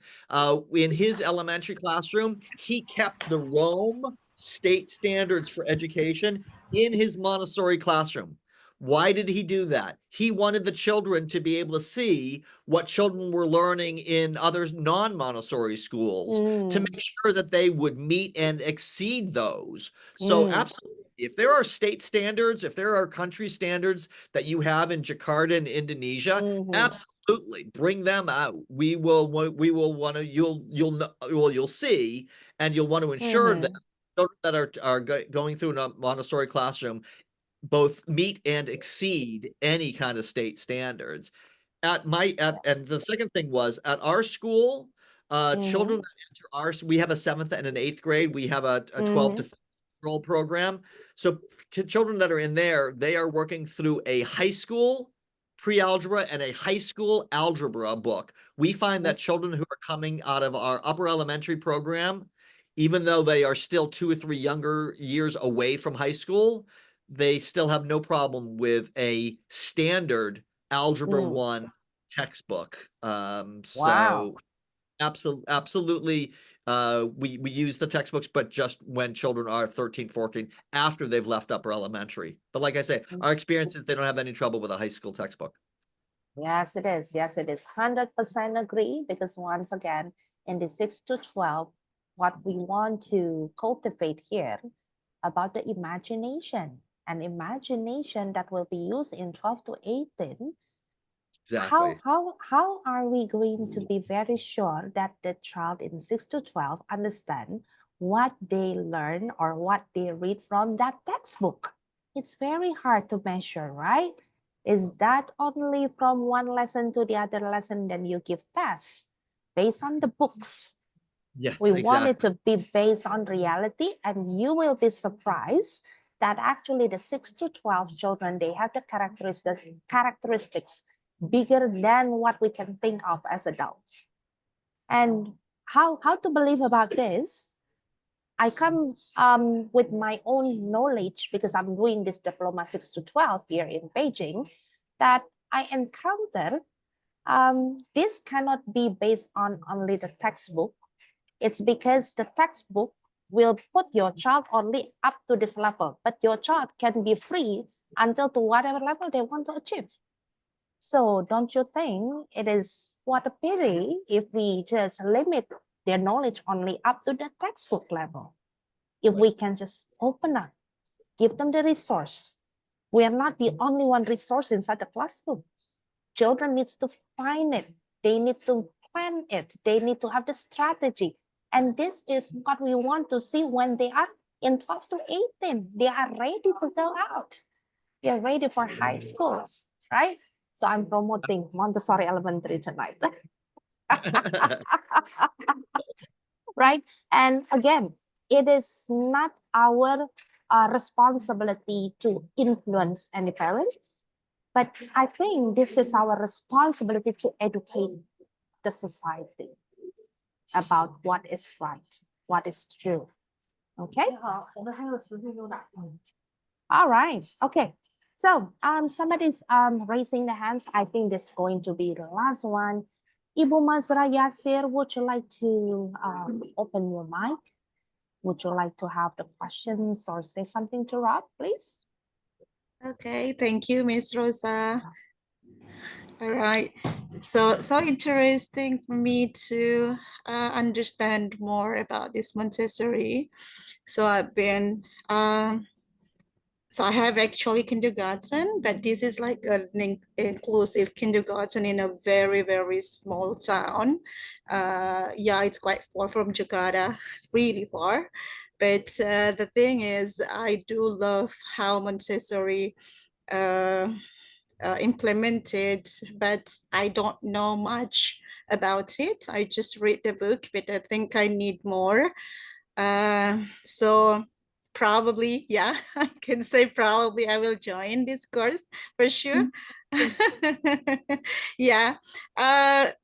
in his elementary classroom, he kept the Rome state standards for education in his Montessori classroom. Why did he do that? He wanted the children to be able to see what children were learning in other non-Montessori schools to make sure that they would meet and exceed those. So absolutely, if there are state standards, if there are country standards that you have in Jakarta and Indonesia, absolutely bring them out. We will want to, you'll see, and you'll want to ensure that children that are going through a Montessori classroom both meet and exceed any kind of state standards. And the second thing was at our school, children that enter we have a 7th and an 8th grade. We have a 12 to 15 year old program. So children that are in there, they are working through a high school pre-algebra and a high school algebra book. We find that children who are coming out of our upper elementary program, even though they are still 2 or 3 younger years away from high school, they still have no problem with a standard algebra 1 textbook. Wow. So absolutely, we use the textbooks, but just when children are 13, 14, after they've left upper elementary. But like I say, our experience is they don't have any trouble with a high school textbook. Yes, it is. Yes, it is. 100% agree because once again, in the 6 to 12, what we want to cultivate here about the imagination and imagination that will be used in 12 to 18. Exactly. How are we going to be very sure that the child in 6 to 12 understand what they learn or what they read from that textbook? It's very hard to measure, right? Is that only from one lesson to the other lesson, then you give tests based on the books? Yes, We want it exactly. to be based on reality, and you will be surprised that actually the 6 to 12 children, they have the characteristics bigger than what we can think of as adults. And how to believe about this? I come with my own knowledge because I'm doing this diploma 6 to 12 here in Beijing, that I encounter this cannot be based on only the textbook. It's because the textbook will put your child only up to this level, but your child can be free until to whatever level they want to achieve. So don't you think it is what a pity if we just limit their knowledge only up to the textbook level? If we can just open up, give them the resource. We are not the only one resource inside the classroom. Children needs to find it. They need to plan it. They need to have the strategy. And this is what we want to see when they are in 12 to 18. They are ready to go out. They are ready for high schools, right? So I'm promoting Montessori Elementary tonight. Right? And again, it is not our responsibility to influence any parents, but I think this is our responsibility to educate the society about what is right, what is true. Okay? All right. Okay. So somebody's raising the hands. I think this is going to be the last one. Ibu Mazra Yasir, would you like to open your mic? would you like to have the questions or say something to Rob, please? Okay, thank you, Miss Rosa. All right. So interesting for me to understand more about this Montessori. So I've been so I have actually kindergarten, but this is like an inclusive kindergarten in a very, very small town. Yeah, it's quite far from Jakarta, really far. But the thing is, I do love how Montessori implemented, but I don't know much about it. I just read the book, but I think I need more. So probably, yeah, I can say probably I will join this course for sure. Yeah. But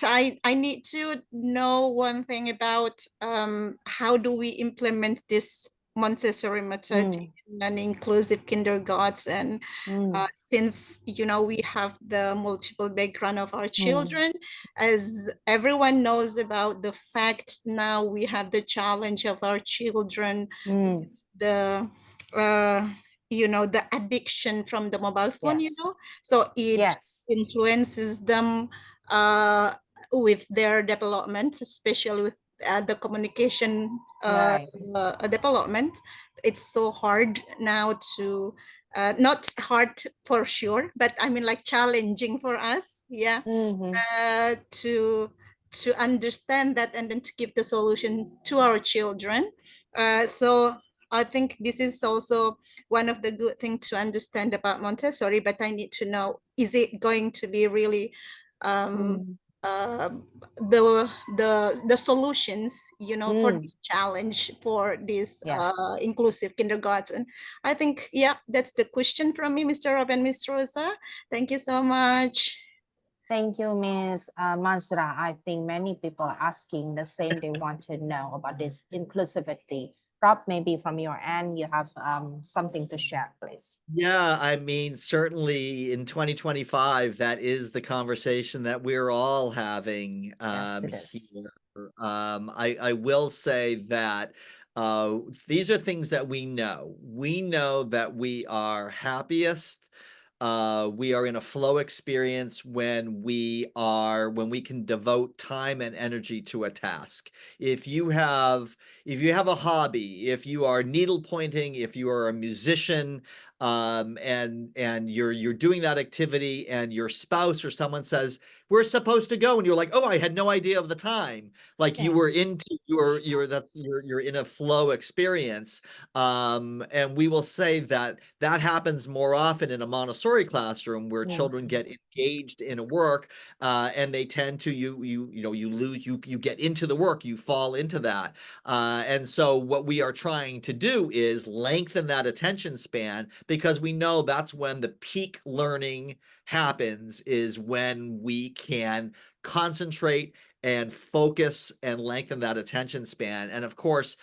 I need to know one thing about how do we implement this Montessori method in an inclusive kindergarten. Since we have the multiple background of our children, as everyone knows about the fact, now we have the challenge of our children, the the addiction from the mobile phone, Yes. so it Yes. influences them with their development, especially with the communication Right. development. It's so hard now to not hard for sure, but I mean like challenging for us, yeah, to understand that and then to give the solution to our children. So I think this is also one of the good things to understand about Montessori, but I need to know, is it going to be really the solutions, for this challenge, for this Yes. inclusive kindergarten? I think, yeah, that's the question from me, Mr. Rob and Miss Rosa. Thank you so much. Thank you, Ms. Mazra. I think many people are asking the same. They want to know about this inclusivity. Rob, maybe from your end, you have something to share, please. Yeah, I mean, certainly in 2025, that is the conversation that we're all having Yes, it is. here. I will say that these are things that we know. We know that we are happiest. We are in a flow experience when we can devote time and energy to a task. If you have a hobby, if you are needle pointing, if you are a musician, and you're doing that activity, and your spouse or someone says, we're supposed to go, and you're like, oh, I had no idea of the time. Like you were into you're in a flow experience. And we will say that happens more often in a Montessori classroom, where children get engaged in a work, and they tend to you get into the work, you fall into that. And so what we are trying to do is lengthen that attention span, because we know that's when the peak learning happens, is when we can concentrate and focus and lengthen that attention span. And of course,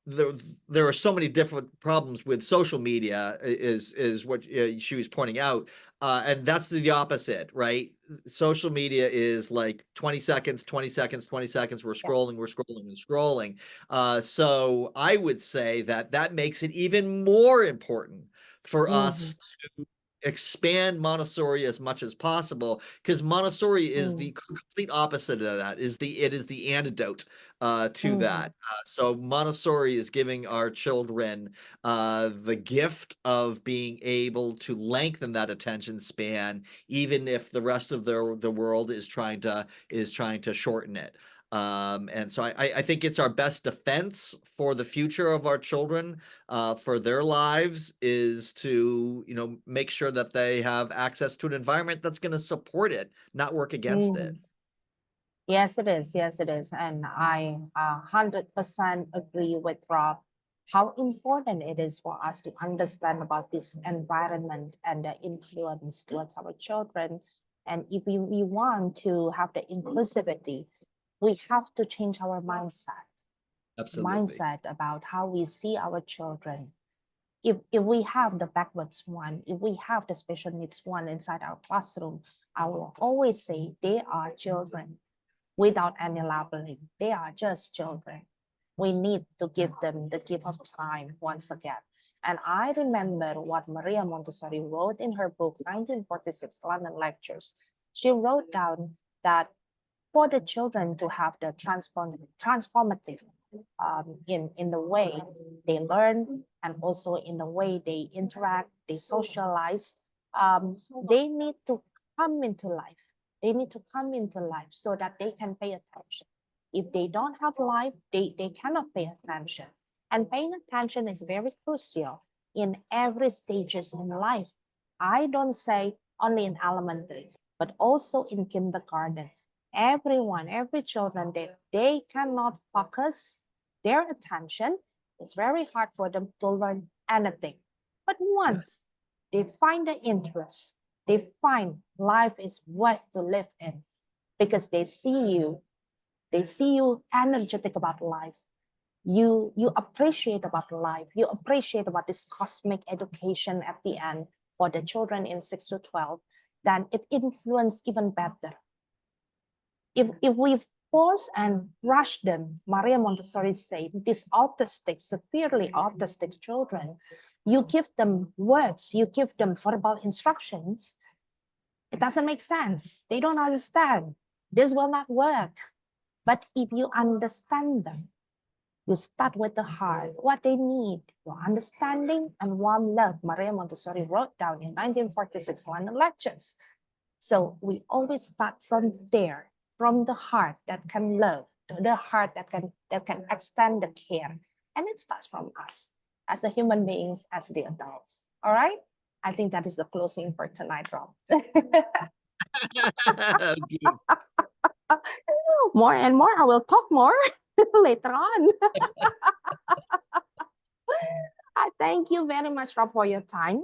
there are so many different problems with social media, is what she was pointing out, and that's the opposite, right? Social media is like 20 seconds, 20 seconds, 20 seconds. We're scrolling, we're scrolling and scrolling. So I would say that makes it even more important for us to expand Montessori as much as possible, because Montessori is the complete opposite of that. It is the antidote to that. So Montessori is giving our children the gift of being able to lengthen that attention span, even if the rest of the world is trying to shorten it. And so I think it's our best defense for the future of our children, for their lives, is to make sure that they have access to an environment that's going to support it, not work against it. Yes, it is. Yes, it is. And I 100% agree with Rob, how important it is for us to understand about this environment and the influence towards our children. And if we want to have the inclusivity, we have to change our mindset. Absolutely. Mindset about how we see our children. If we have the backwards one, if we have the special needs one inside our classroom, I will always say they are children, without any labeling. They are just children. we need to give them the gift of time once again. And I remember what Maria Montessori wrote in her book, 1946 London Lectures. She wrote down that for the children to have the transformative in the way they learn and also in the way they interact, they socialize, they need to come into life. They need to come into life so that they can pay attention. If they don't have life, they cannot pay attention. And paying attention is very crucial in every stages in life. I don't say only in elementary, but also in kindergarten. Everyone, every children, they cannot focus their attention. It's very hard for them to learn anything. But once they find the interest, they find life is worth to live in because they see you energetic about life. You appreciate about life. You appreciate about this cosmic education at the end for the children in 6 to 12, then it influences even better. If we force and rush them, Maria Montessori said, these autistic, severely autistic children, you give them words, you give them verbal instructions, it doesn't make sense. They don't understand. This will not work. But if you understand them, you start with the heart, what they need, your understanding and warm love. Maria Montessori wrote down in 1946 London Lectures. So we always start from there, from the heart that can love, to the heart that can extend the care. And it starts from us as a human beings, as the adults. All right? I think that is the closing for tonight, Rob. More and more, I will talk more later on. I thank you very much, Rob, for your time.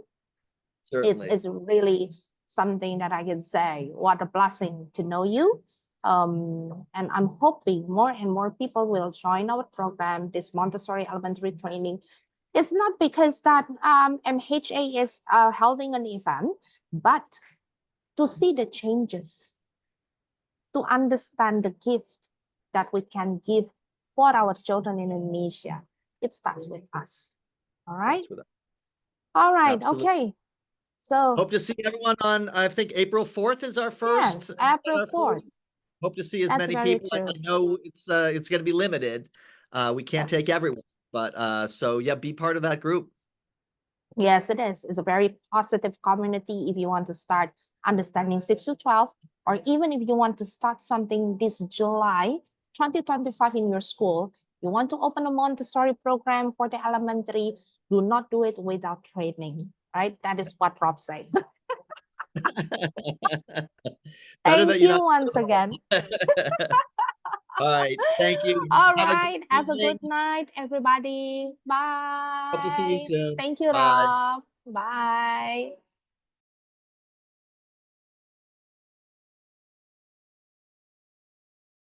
Certainly. It's really something that I can say. What a blessing to know you. And I'm hoping more and more people will join our program, this Montessori elementary training. It's not because that MHA is holding an event, but to see the changes, to understand the gift that we can give for our children in Indonesia. It starts with us. All right? All right. Absolutely. Okay. So hope to see everyone on, I think April 4th is our first. Yes, April 4th. Hope to see as That's many very people. true. I know it's going to be limited. We can't take Yes. everyone, but so yeah, be part of that group. Yes, it is. It's a very positive community if you want to start understanding 6 to 12, or even if you want to start something this July 2025 in your school, you want to open a Montessori program for the elementary, do not do it without training, right? That is what Rob said. Thank you once again. All right. Thank you. All right. Have a good night, everybody. Bye. Hope to see you soon. Thank you, Bye. Rob. Bye.